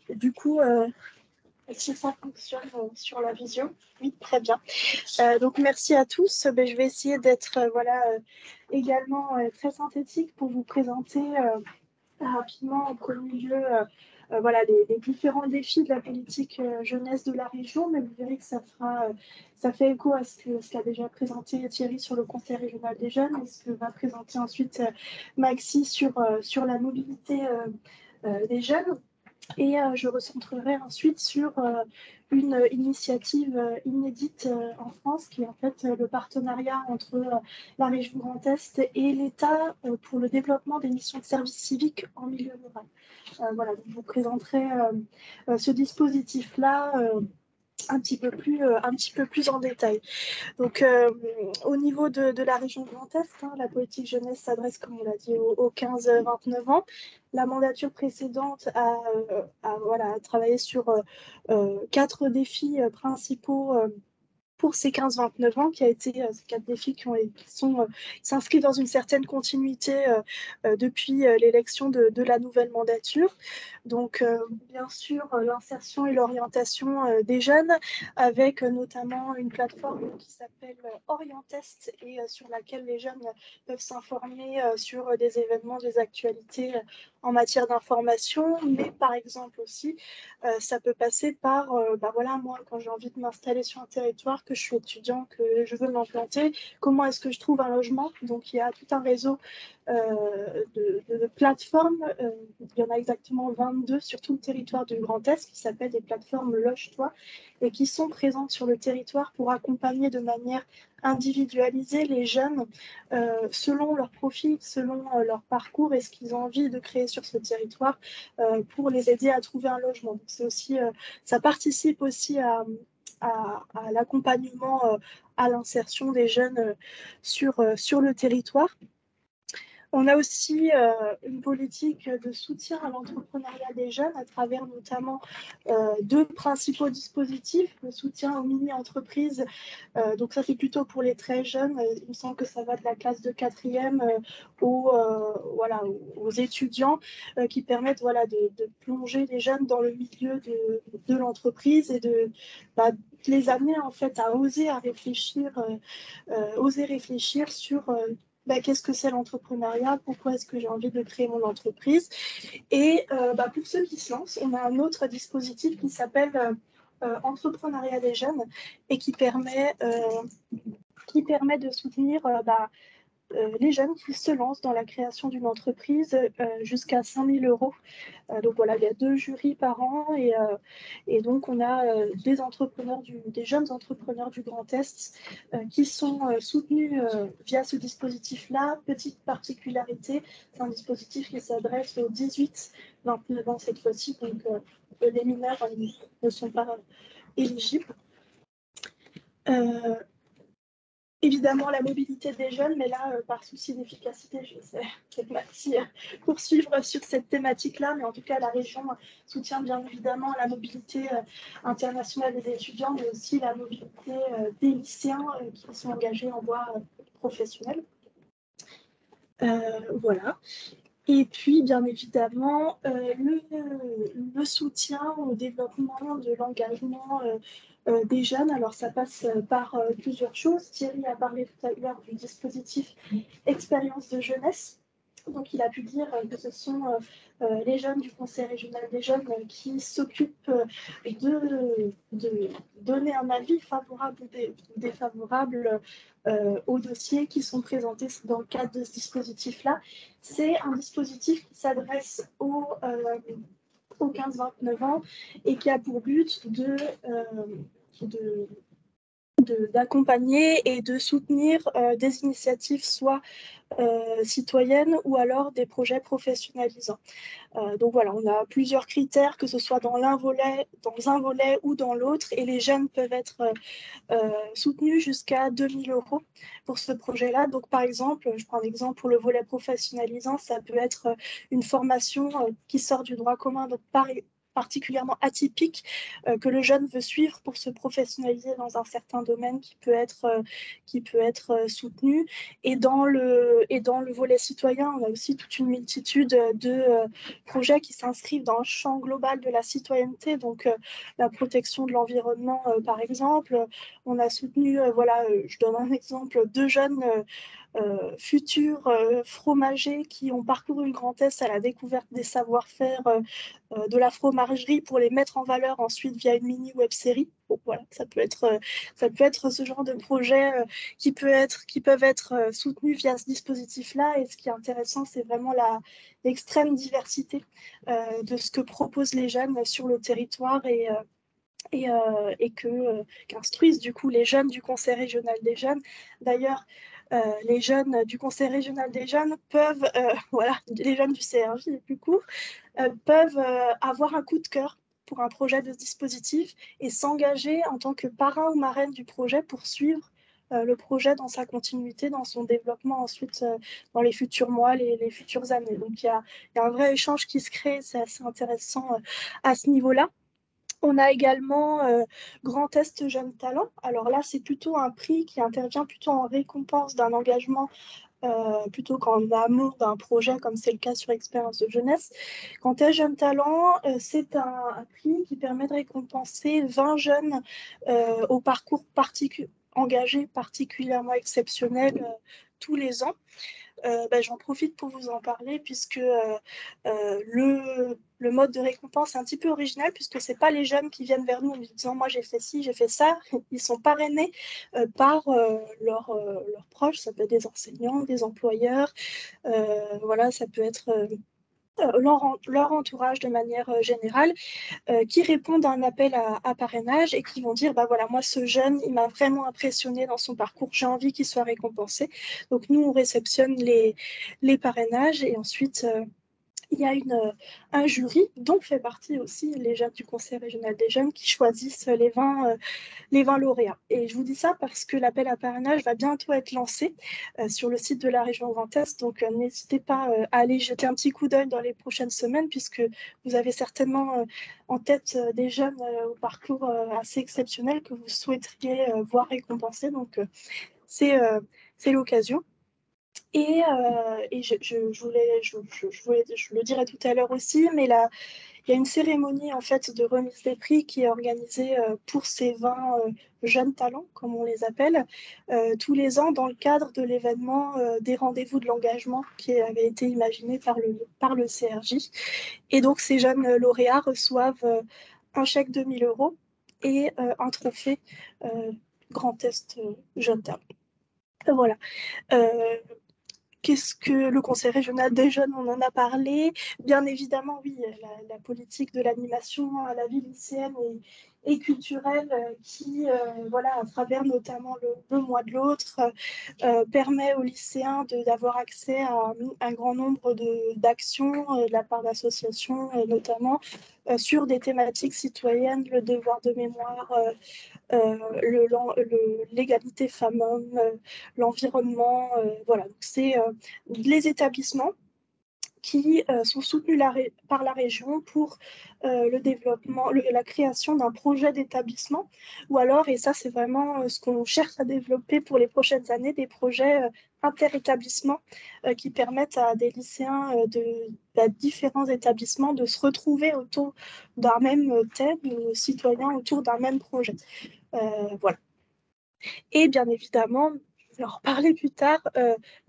Du coup, est-ce que ça fonctionne sur la visio? Oui, très bien. Donc, merci à tous. Je vais essayer d'être également très synthétique pour vous présenter rapidement en premier lieu les différents défis de la politique jeunesse de la région, mais vous verrez que ça fait écho à ce qu'a déjà présenté Thierry sur le Conseil régional des jeunes et ce que va présenter ensuite Maxi sur la mobilité des jeunes. Et je recentrerai ensuite sur une initiative inédite en France, qui est en fait le partenariat entre la région Grand Est et l'État pour le développement des missions de service civique en milieu rural. Voilà, donc je vous présenterai ce dispositif-là un petit peu plus en détail. Donc, au niveau de la région Grand Est, la politique jeunesse s'adresse, comme on l'a dit, aux 15-29 ans. La mandature précédente a travaillé sur 4 défis principaux pour ces 15-29 ans, qui a été ces 4 défis qui s'inscrivent dans une certaine continuité depuis l'élection de la nouvelle mandature. Donc, bien sûr, l'insertion et l'orientation des jeunes, avec notamment une plateforme qui s'appelle Orientest et sur laquelle les jeunes peuvent s'informer sur des événements, des actualités en matière d'information, mais par exemple aussi, ça peut passer par, moi, quand j'ai envie de m'installer sur un territoire, que je suis étudiant, que je veux m'implanter, comment est-ce que je trouve un logement? Donc, il y a tout un réseau de plateformes. Il y en a exactement 22 sur tout le territoire du Grand Est qui s'appellent des plateformes Loge-toi et qui sont présentes sur le territoire pour accompagner de manière individualisée les jeunes selon leur profil, selon leur parcours et ce qu'ils ont envie de créer sur ce territoire pour les aider à trouver un logement. Donc, c'est aussi, ça participe aussi à l'accompagnement, à l'insertion des jeunes sur le territoire. On a aussi une politique de soutien à l'entrepreneuriat des jeunes à travers notamment 2 principaux dispositifs. Le soutien aux mini-entreprises, donc ça c'est plutôt pour les très jeunes. Il me semble que ça va de la classe de 4e aux étudiants qui permettent de plonger les jeunes dans le milieu de l'entreprise et de les amener en fait à oser réfléchir sur qu'est-ce que c'est l'entrepreneuriat, pourquoi est-ce que j'ai envie de créer mon entreprise. Et pour ceux qui se lancent, on a un autre dispositif qui s'appelle Entrepreneuriat des jeunes et qui permet de soutenir les jeunes qui se lancent dans la création d'une entreprise jusqu'à 5 000 euros. Donc voilà, il y a 2 jurys par an et donc on a des jeunes entrepreneurs du Grand Est qui sont soutenus via ce dispositif-là. Petite particularité, c'est un dispositif qui s'adresse aux 18-29 ans cette fois-ci, donc les mineurs ne sont pas éligibles. Évidemment, la mobilité des jeunes, mais là, par souci d'efficacité, je sais que Maxi poursuivre sur cette thématique-là, mais en tout cas, la région soutient bien évidemment la mobilité internationale des étudiants, mais aussi la mobilité des lycéens qui sont engagés en voie professionnelle. Voilà. Et puis, bien évidemment, le soutien au développement de l'engagement des jeunes. Alors, ça passe par plusieurs choses. Thierry a parlé tout à l'heure du dispositif Expérience de jeunesse. Donc, il a pu dire que ce sont les jeunes du Conseil régional des jeunes qui s'occupent de donner un avis favorable ou défavorable aux dossiers qui sont présentés dans le cadre de ce dispositif-là. C'est un dispositif qui s'adresse aux 15-29 ans et qui a pour but d'accompagner et de soutenir des initiatives soit citoyennes ou alors des projets professionnalisants. Donc voilà, on a plusieurs critères, que ce soit dans un volet ou dans l'autre, et les jeunes peuvent être soutenus jusqu'à 2 000 euros pour ce projet-là. Donc par exemple, je prends un exemple pour le volet professionnalisant, ça peut être une formation qui sort du droit commun. Donc particulièrement atypique que le jeune veut suivre pour se professionnaliser dans un certain domaine qui peut être soutenu. Et dans le volet citoyen, on a aussi toute une multitude de projets qui s'inscrivent dans le champ global de la citoyenneté, donc la protection de l'environnement, par exemple. On a soutenu, je donne un exemple, 2 jeunes futurs fromagers qui ont parcouru le Grand Est à la découverte des savoir-faire de la fromagerie pour les mettre en valeur ensuite via une mini web-série. Bon, voilà, ça peut être ce genre de projet qui peuvent être soutenus via ce dispositif-là. Et ce qui est intéressant, c'est vraiment l'extrême diversité de ce que proposent les jeunes sur le territoire et qu'instruisent du coup les jeunes du Conseil régional des jeunes. D'ailleurs, les jeunes du Conseil régional des jeunes peuvent, les jeunes du CRJ les plus courts, peuvent avoir un coup de cœur pour un projet de ce dispositif et s'engager en tant que parrain ou marraine du projet pour suivre le projet dans sa continuité, dans son développement ensuite dans les futurs mois, les futures années. Donc il y a un vrai échange qui se crée, c'est assez intéressant à ce niveau-là. On a également Grand Est Jeunes Talents. Alors là, c'est plutôt un prix qui intervient plutôt en récompense d'un engagement plutôt qu'en amont d'un projet, comme c'est le cas sur Expérience de jeunesse. Grand Est Jeunes Talents, c'est un prix qui permet de récompenser 20 jeunes au parcours engagé particulièrement exceptionnel tous les ans. J'en profite pour vous en parler puisque le mode de récompense est un petit peu original puisque ce n'est pas les jeunes qui viennent vers nous en nous disant moi j'ai fait ci, j'ai fait ça. Ils sont parrainés par leurs proches, ça peut être des enseignants, des employeurs, ça peut être leur entourage de manière générale, qui répondent à un appel à parrainage et qui vont dire bah voilà, moi ce jeune il m'a vraiment impressionné dans son parcours, j'ai envie qu'il soit récompensé. Donc nous on réceptionne les parrainages et ensuite il y a un jury dont fait partie aussi les jeunes du Conseil régional des jeunes qui choisissent les 20 lauréats. Et je vous dis ça parce que l'appel à parrainage va bientôt être lancé sur le site de la région Grand Est. Donc n'hésitez pas à aller jeter un petit coup d'œil dans les prochaines semaines puisque vous avez certainement en tête des jeunes au parcours assez exceptionnel que vous souhaiteriez voir récompensés. Donc c'est l'occasion. Et je le dirai tout à l'heure aussi, mais là, il y a une cérémonie en fait de remise des prix qui est organisée pour ces 20 jeunes talents, comme on les appelle, tous les ans dans le cadre de l'événement des rendez-vous de l'engagement qui avait été imaginé par le CRJ. Et donc ces jeunes lauréats reçoivent un chèque de 1 000 € et un trophée Grand Est Jeunes Talents. Voilà. Qu'est-ce que le Conseil régional des jeunes, on en a parlé. Bien évidemment, oui, la politique de l'animation à la vie lycéenne et culturelle qui, à travers notamment le mois de l'autre, permet aux lycéens d'avoir accès à un grand nombre d'actions de la part d'associations, notamment sur des thématiques citoyennes, le devoir de mémoire, l'égalité femmes-hommes, l'environnement. Voilà, donc c'est les établissements qui sont soutenus par la région pour le développement, la création d'un projet d'établissement, ou alors, et ça c'est vraiment ce qu'on cherche à développer pour les prochaines années, des projets interétablissements qui permettent à des lycéens de différents établissements de se retrouver autour d'un même thème, citoyens autour d'un même projet. Voilà. Et bien évidemment, je vais en reparler plus tard,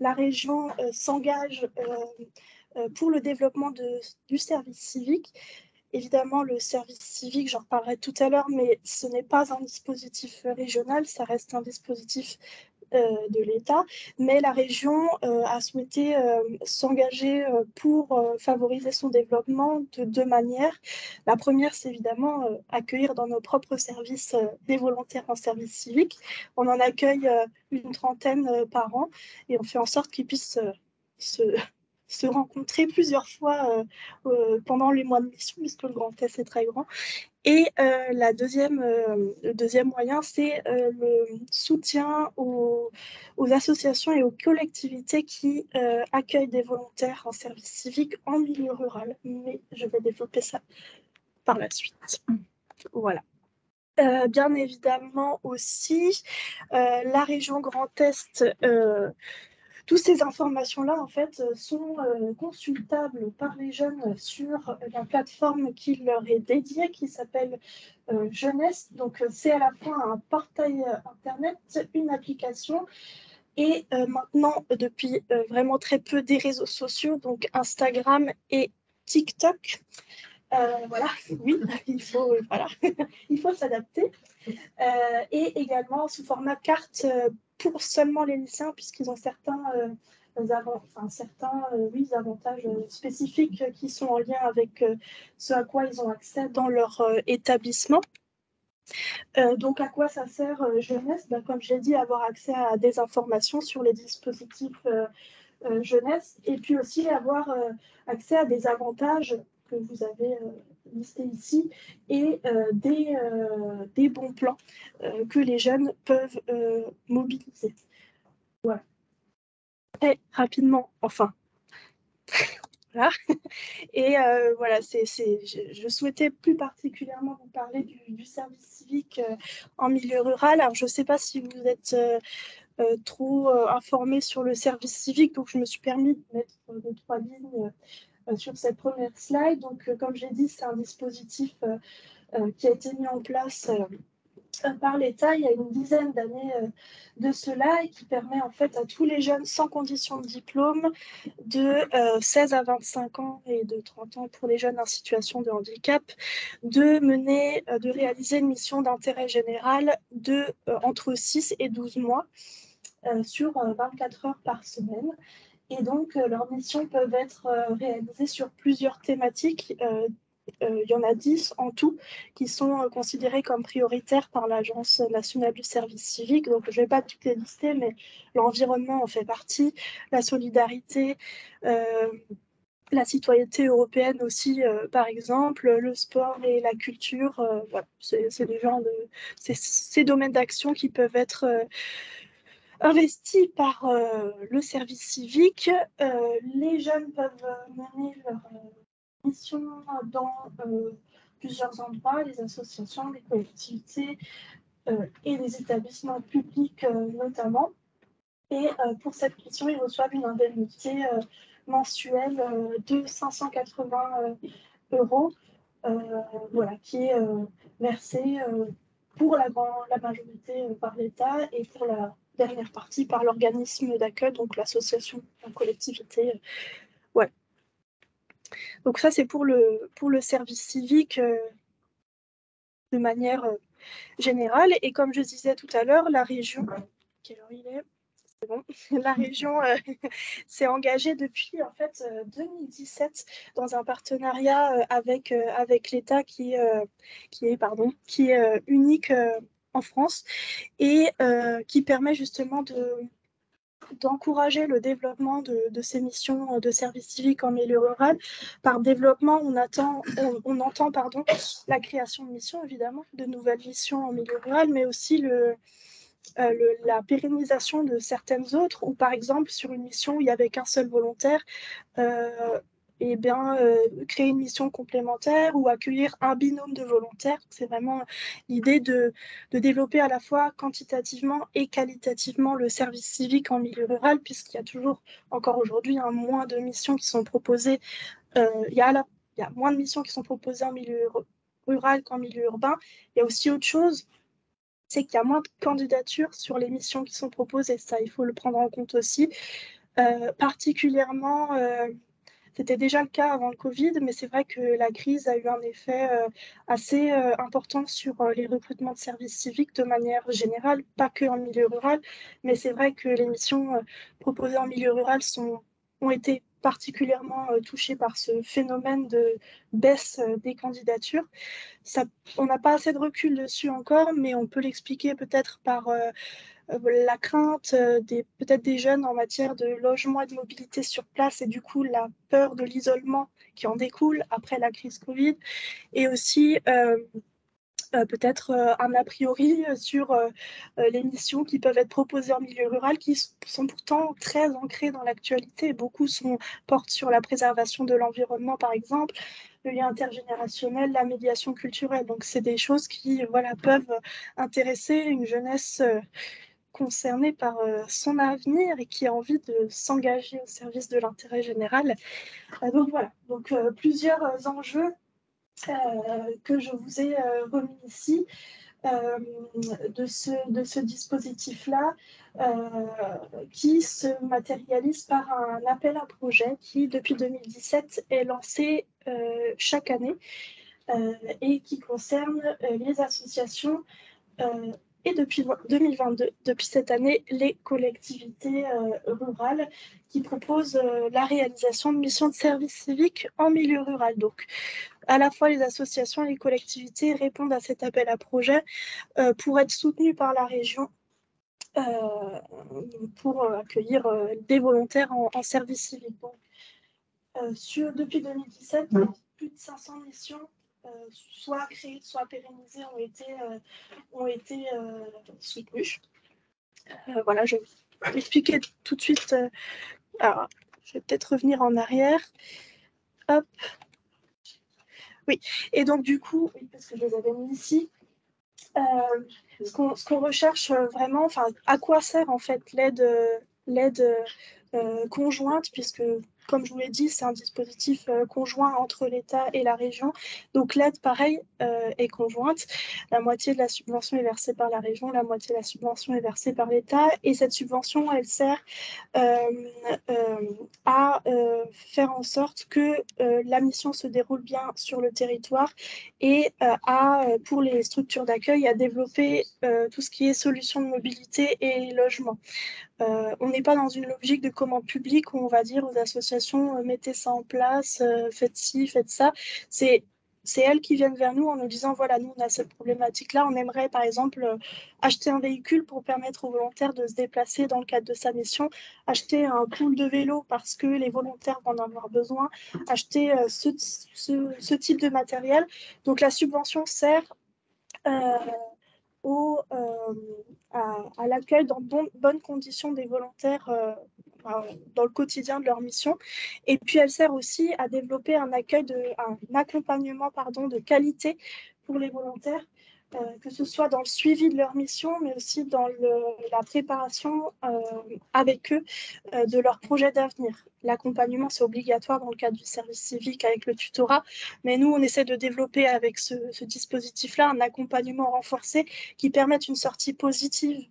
la région s'engage pour le développement du service civique. Évidemment, le service civique, j'en reparlerai tout à l'heure, mais ce n'est pas un dispositif régional, ça reste un dispositif de l'État, mais la région a souhaité s'engager pour favoriser son développement de 2 manières. La première, c'est évidemment accueillir dans nos propres services des volontaires en service civique. On en accueille une trentaine par an et on fait en sorte qu'ils puissent se rencontrer plusieurs fois pendant les mois de mission, puisque le Grand Est est très grand. Et le deuxième moyen, c'est le soutien aux associations et aux collectivités qui accueillent des volontaires en service civique en milieu rural. Mais je vais développer ça par la suite. Voilà. Bien évidemment aussi, la région Grand Est, toutes ces informations-là, en fait, sont consultables par les jeunes sur la plateforme qui leur est dédiée, qui s'appelle Jeunesse. Donc, c'est à la fois un portail Internet, une application, et maintenant, depuis vraiment très peu, des réseaux sociaux, donc Instagram et TikTok. Voilà, oui, voilà, il faut s'adapter. Et également sous format carte pour seulement les lycéens, puisqu'ils ont certains avantages spécifiques qui sont en lien avec ce à quoi ils ont accès dans leur établissement. Donc, à quoi ça sert jeunesse? Comme j'ai dit, avoir accès à des informations sur les dispositifs jeunesse, et puis aussi avoir accès à des avantages que vous avez listés ici, et des bons plans que les jeunes peuvent mobiliser. Voilà. Très rapidement, enfin. Voilà. Et voilà, je souhaitais plus particulièrement vous parler du service civique en milieu rural. Alors, je ne sais pas si vous êtes trop informé sur le service civique, donc je me suis permis de mettre 2-3 lignes sur cette première slide. Donc, comme j'ai dit, c'est un dispositif qui a été mis en place par l'État il y a une dizaine d'années de cela, et qui permet en fait à tous les jeunes sans condition de diplôme de 16 à 25 ans et de 30 ans pour les jeunes en situation de handicap de réaliser une mission d'intérêt général de entre 6 et 12 mois sur 24 heures par semaine. Et donc, leurs missions peuvent être réalisées sur plusieurs thématiques. Il y en a 10 en tout qui sont considérées comme prioritaires par l'Agence nationale du service civique. Donc, je ne vais pas toutes les lister, mais l'environnement en fait partie, la solidarité, la citoyenneté européenne aussi, par exemple, le sport et la culture. Voilà, c'est ces domaines d'action qui peuvent être investis par le service civique. Les jeunes peuvent mener leur mission dans plusieurs endroits, les associations, les collectivités et les établissements publics notamment. Et pour cette mission, ils reçoivent une indemnité mensuelle de 580 euros, voilà, qui est versée pour la majorité par l'État, et pour la dernière partie par l'organisme d'accueil, donc l'association, la collectivité. Ouais. Donc ça, c'est pour le service civique de manière générale. Et comme je disais tout à l'heure, la région, quelle heure il est? C'est bon. La région s'est engagée depuis en fait 2017 dans un partenariat avec l'État qui est unique en France, et qui permet justement d'encourager le développement de ces missions de service civique en milieu rural. Par développement, on entend la création de missions, évidemment, de nouvelles missions en milieu rural, mais aussi la pérennisation de certaines autres, ou par exemple sur une mission où il n'y avait qu'un seul volontaire, créer une mission complémentaire ou accueillir un binôme de volontaires. C'est vraiment l'idée de développer à la fois quantitativement et qualitativement le service civique en milieu rural, puisqu'il y a toujours, encore aujourd'hui, moins de missions qui sont proposées. Il y a moins de missions qui sont proposées en milieu rural qu'en milieu urbain. Il y a aussi autre chose, c'est qu'il y a moins de candidatures sur les missions qui sont proposées. Ça, il faut le prendre en compte aussi. Particulièrement, c'était déjà le cas avant le Covid, mais c'est vrai que la crise a eu un effet assez important sur les recrutements de services civiques de manière générale, pas que en milieu rural, mais c'est vrai que les missions proposées en milieu rural ont été particulièrement touchées par ce phénomène de baisse des candidatures. On n'a pas assez de recul dessus encore, mais on peut l'expliquer peut-être par la crainte peut-être des jeunes en matière de logement et de mobilité sur place, et du coup la peur de l'isolement qui en découle après la crise Covid, et aussi peut-être un a priori sur les missions qui peuvent être proposées en milieu rural, qui sont pourtant très ancrées dans l'actualité. Beaucoup portent sur la préservation de l'environnement, par exemple, le lien intergénérationnel, la médiation culturelle. Donc, c'est des choses qui peuvent intéresser une jeunesse concernée par son avenir et qui a envie de s'engager au service de l'intérêt général. Donc, voilà. Donc, plusieurs enjeux que je vous ai remis ici. De ce dispositif-là qui se matérialise par un appel à projet qui, depuis 2017, est lancé chaque année et qui concerne les associations et depuis 2022, depuis cette année, les collectivités rurales qui proposent la réalisation de missions de service civique en milieu rural. Donc, à la fois les associations et les collectivités répondent à cet appel à projet pour être soutenues par la région pour accueillir des volontaires en service civique. Donc, depuis 2017, plus de 500 missions, soit créées, soit pérennisées, ont été soutenues. Voilà, je vais expliquer tout de suite. Alors, je vais peut-être revenir en arrière. Hop. Oui, et donc du coup, oui, parce que je les avais mis ici, ce qu'on recherche vraiment, enfin, à quoi sert en fait l'aide conjointe, puisque, comme je vous l'ai dit, c'est un dispositif conjoint entre l'État et la région. Donc l'aide, pareil, est conjointe. La moitié de la subvention est versée par la région, la moitié de la subvention est versée par l'État. Et cette subvention, elle sert à faire en sorte que la mission se déroule bien sur le territoire et pour les structures d'accueil, à développer tout ce qui est solutions de mobilité et logement. On n'est pas dans une logique de commande publique où on va dire aux associations mettez ça en place, faites ci, faites ça. C'est elles qui viennent vers nous en nous disant voilà, nous on a cette problématique-là, on aimerait par exemple acheter un véhicule pour permettre aux volontaires de se déplacer dans le cadre de sa mission, acheter un pool de vélo parce que les volontaires vont en avoir besoin, acheter ce type de matériel. Donc la subvention sert à l'accueil dans de bonnes conditions des volontaires dans le quotidien de leur mission. Et puis, elle sert aussi à développer un accompagnement de qualité pour les volontaires, que ce soit dans le suivi de leur mission, mais aussi dans la préparation avec eux de leur projet d'avenir. L'accompagnement, c'est obligatoire dans le cadre du service civique avec le tutorat, mais nous, on essaie de développer avec ce dispositif-là un accompagnement renforcé qui permette une sortie positive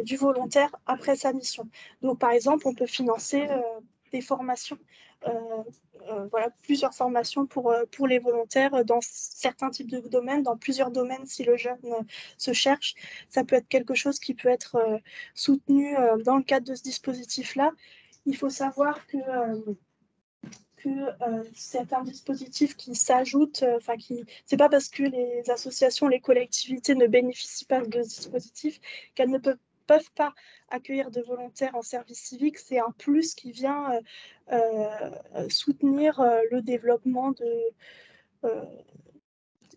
du volontaire après sa mission. Donc, par exemple, on peut financer des formations, plusieurs formations pour les volontaires dans certains types de domaines, dans plusieurs domaines si le jeune se cherche. Ça peut être quelque chose qui peut être soutenu dans le cadre de ce dispositif-là. Il faut savoir que c'est un dispositif qui s'ajoute, c'est pas parce que les associations, les collectivités ne bénéficient pas de ce dispositif qu'elles ne peuvent pas accueillir de volontaires en service civique. C'est un plus qui vient soutenir le développement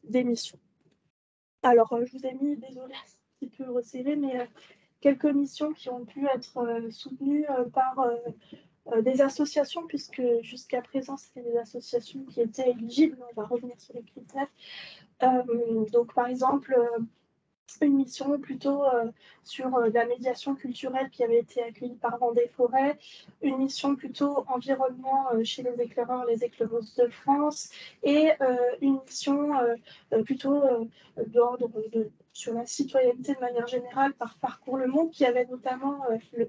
des missions. Alors, je vous ai mis, désolée, un petit peu resserré, mais quelques missions qui ont pu être soutenues par des associations, puisque jusqu'à présent, c'était des associations qui étaient éligibles. On va revenir sur les critères. Donc, par exemple, une mission plutôt sur la médiation culturelle qui avait été accueillie par Vendée Forêt, une mission plutôt environnement chez les éclaireurs, les éclaireuses de France, et une mission plutôt d'ordre sur la citoyenneté de manière générale par Parcours le Monde, qui avait notamment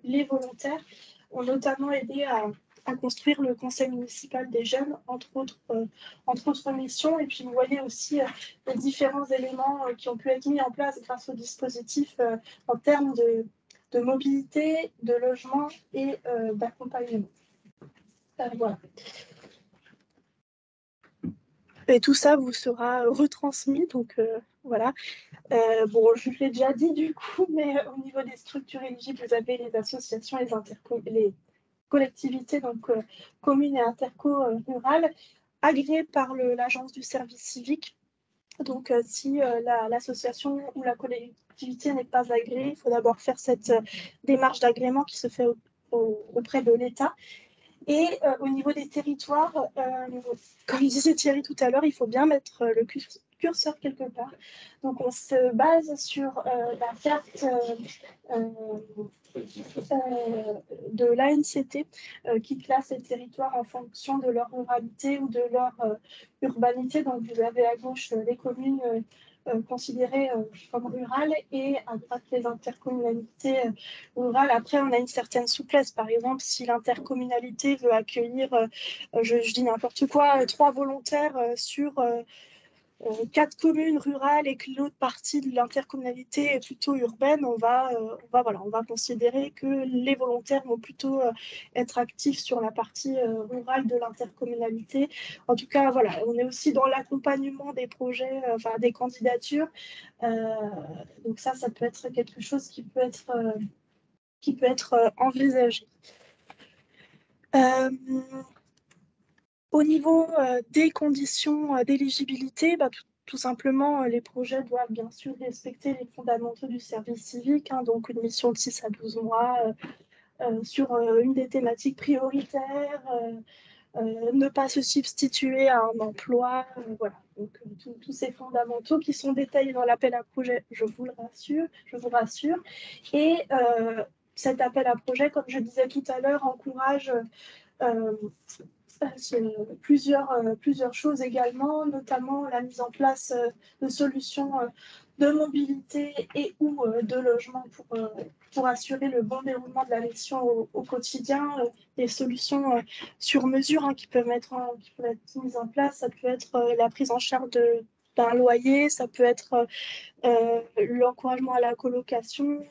les volontaires ont notamment aidé à construire le conseil municipal des jeunes, entre autres missions. Et puis, vous voyez aussi les différents éléments qui ont pu être mis en place grâce au dispositif en termes de mobilité, de logement et d'accompagnement. Voilà. Et tout ça vous sera retransmis, donc voilà. Bon, je l'ai déjà dit du coup, mais au niveau des structures éligibles, vous avez les associations, les collectivités, donc communes et interco rurales, agréées par l'agence du service civique. Donc, si l'association ou la collectivité n'est pas agréée, il faut d'abord faire cette démarche d'agrément qui se fait auprès de l'État. Et au niveau des territoires, comme disait Thierry tout à l'heure, il faut bien mettre le curseur quelque part. Donc on se base sur la carte de l'ANCT qui classe les territoires en fonction de leur ruralité ou de leur urbanité. Donc vous avez à gauche les communes considérées comme rurales et à droite les intercommunalités rurales. Après, on a une certaine souplesse. Par exemple, si l'intercommunalité veut accueillir, je dis n'importe quoi, 3 volontaires sur 4 communes rurales et que l'autre partie de l'intercommunalité est plutôt urbaine, on va considérer que les volontaires vont plutôt être actifs sur la partie rurale de l'intercommunalité. En tout cas, voilà, on est aussi dans l'accompagnement des projets, enfin des candidatures. Donc ça peut être quelque chose qui peut être envisagé. Au niveau des conditions d'éligibilité, tout simplement, les projets doivent bien sûr respecter les fondamentaux du service civique, hein, donc une mission de 6 à 12 mois sur une des thématiques prioritaires, ne pas se substituer à un emploi, voilà. Donc tous ces fondamentaux qui sont détaillés dans l'appel à projet, je vous rassure. Et cet appel à projet, comme je disais tout à l'heure, encourage plusieurs choses également, notamment la mise en place de solutions de mobilité et ou de logement pour assurer le bon déroulement de la mission au quotidien, des solutions sur mesure qui peuvent être mises en place. Ça peut être la prise en charge d'un loyer, ça peut être l'encouragement à la colocation,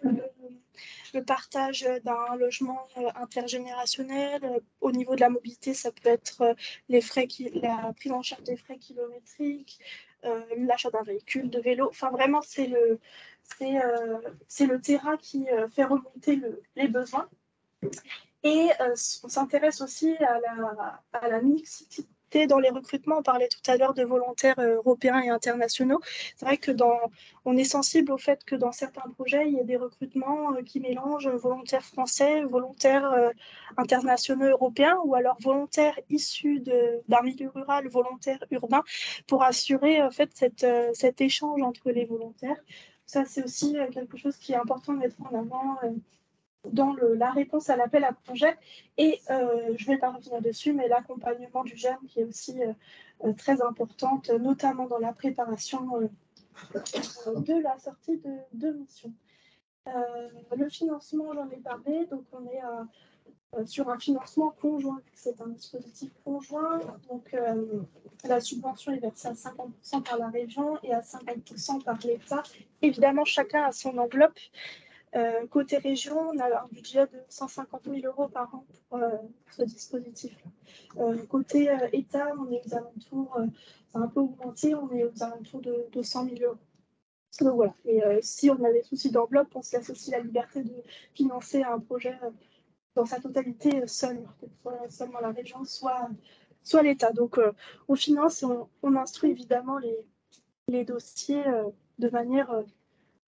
le partage d'un logement intergénérationnel. Au niveau de la mobilité, ça peut être la prise en charge des frais kilométriques, l'achat d'un véhicule, de vélo. Enfin, vraiment, c'est le terrain qui fait remonter les besoins. Et on s'intéresse aussi à la mixité dans les recrutements. On parlait tout à l'heure de volontaires européens et internationaux. C'est vrai que on est sensible au fait que dans certains projets, il y a des recrutements qui mélangent volontaires français, volontaires internationaux européens, ou alors volontaires issus d'un milieu rural, volontaires urbains, pour assurer en fait cet échange entre les volontaires. Ça, c'est aussi quelque chose qui est important de mettre en avant dans la réponse à l'appel à projet. Et je ne vais pas revenir dessus, mais l'accompagnement du jeune qui est aussi très importante, notamment dans la préparation de la sortie de mission. Le financement, j'en ai parlé, donc on est sur un financement conjoint, c'est un dispositif conjoint. Donc la subvention est versée à 50% par la région et à 50% par l'État. Évidemment, chacun a son enveloppe. Côté région, on a un budget de 150 000 € par an pour ce dispositif-là. Côté État, on est aux alentours, c'est un peu augmenté, on est aux alentours de 200 000 €. Donc voilà, et si on a des soucis d'enveloppe, on se laisse aussi la liberté de financer un projet dans sa totalité seul, soit seulement la région, soit l'État. Donc on finance et on instruit évidemment les dossiers de manière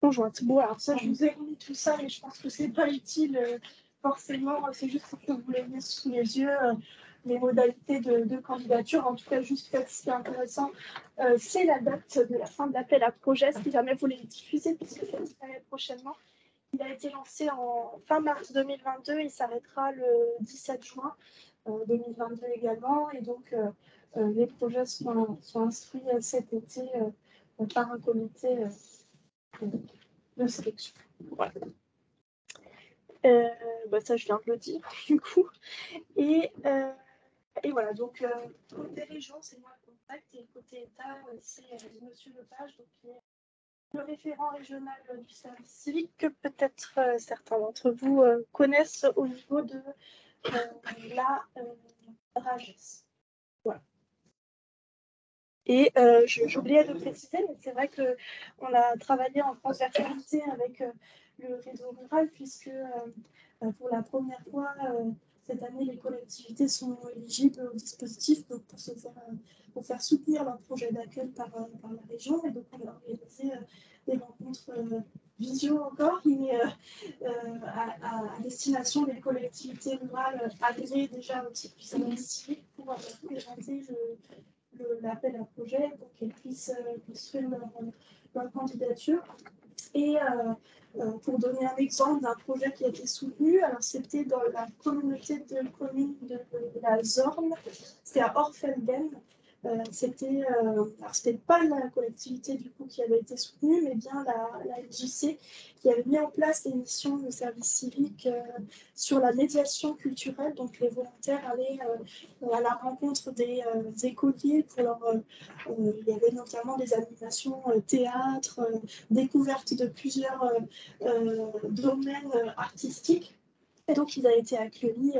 conjointe. Bon, alors ça, je vous ai mis tout ça, mais je pense que c'est pas utile forcément. C'est juste pour que vous l'ayez sous les yeux, les modalités de candidature. En tout cas, juste ce qui est intéressant, c'est la date de la fin de l'appel à projet, si jamais vous voulez le diffuser, puisque ça disparaît prochainement. Il a été lancé en fin mars 2022, il s'arrêtera le 17 juin 2022 également. Et donc, les projets sont instruits cet été par un comité de sélection. Voilà. Ça, je viens de le dire, du coup. Et voilà, donc côté région, c'est moi le contact, et côté État, c'est Monsieur Lepage, donc, qui est le référent régional du service civique, que peut-être certains d'entre vous connaissent au niveau de la RAGES. Voilà. Et j'oubliais de préciser, mais c'est vrai qu'on a travaillé en transversalité avec le réseau rural, puisque pour la première fois cette année, les collectivités sont éligibles au dispositif donc pour faire soutenir leur projet d'accueil par la région. Et donc, on a organisé des rencontres visio encore, mais à destination des collectivités rurales agréées déjà au type du service civique pour présenter l'appel à projet pour qu'elles puissent construire leur candidature. Et pour donner un exemple d'un projet qui a été soutenu, alors c'était dans la communauté de communes de la Zorn, c'était à Orfelden. C'était pas la collectivité du coup qui avait été soutenue, mais bien la MJC qui avait mis en place des missions de service civique sur la médiation culturelle. Donc les volontaires allaient à la rencontre des écoliers pour leur il y avait notamment des animations théâtre, découverte de plusieurs domaines artistiques. Et donc, ils avaient été accueillis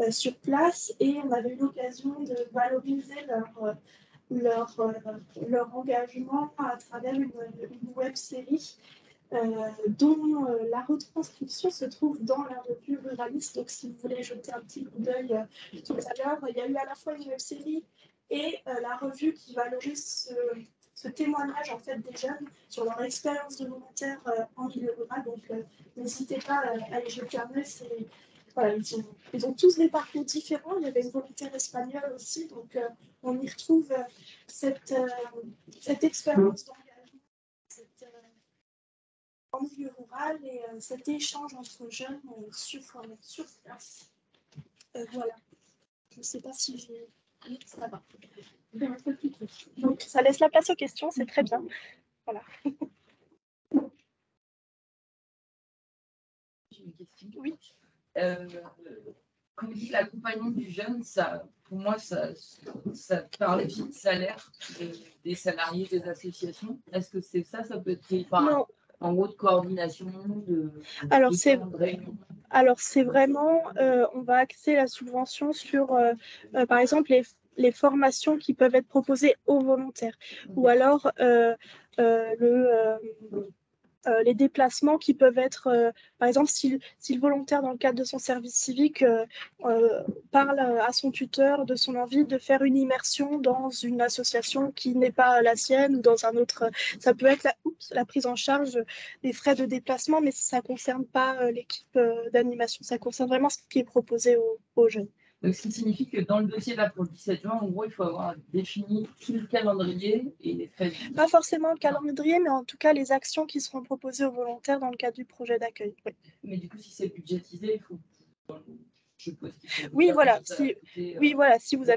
sur place et on avait eu l'occasion de valoriser leur engagement à travers une web-série dont la retranscription se trouve dans la revue Ruraliste. Donc, si vous voulez jeter un petit coup d'œil tout à l'heure, il y a eu à la fois une web-série et la revue qui valorise ce témoignage en fait des jeunes sur leur expérience de volontaire en milieu rural. Donc, n'hésitez pas à les jeter un œil. Voilà, ils ont tous des parcours différents. Il y avait une volontaire espagnole aussi, donc on y retrouve cette expérience d'engagement en milieu rural et cet échange entre jeunes sur place. Voilà. Je ne sais pas si j'ai... Ça va. Donc, ça laisse la place aux questions, c'est très bien. Voilà. J'ai une question. Oui. Quand vous dites l'accompagnement du jeune, ça, pour moi, ça parle vite salaire des salariés des associations. Est-ce que c'est ça? Ça peut être en gros de coordination, alors, de temps de réunion. Alors, c'est vraiment, on va axer la subvention sur, par exemple, les formations qui peuvent être proposées aux volontaires. Ou alors, les déplacements qui peuvent être, par exemple, si le volontaire, dans le cadre de son service civique, parle à son tuteur de son envie de faire une immersion dans une association qui n'est pas la sienne ou dans un autre, ça peut être la prise en charge des frais de déplacement, mais ça ne concerne pas l'équipe d'animation, ça concerne vraiment ce qui est proposé aux jeunes. Donc, ce qui signifie que dans le dossier là pour le 17 juin, en gros, il faut avoir défini tout le calendrier et les frais. Pas forcément le calendrier, mais en tout cas les actions qui seront proposées aux volontaires dans le cadre du projet d'accueil. Oui. Mais du coup, si c'est budgétisé, il faut. Je suppose qu'il faut. Oui, voilà. Si vous avez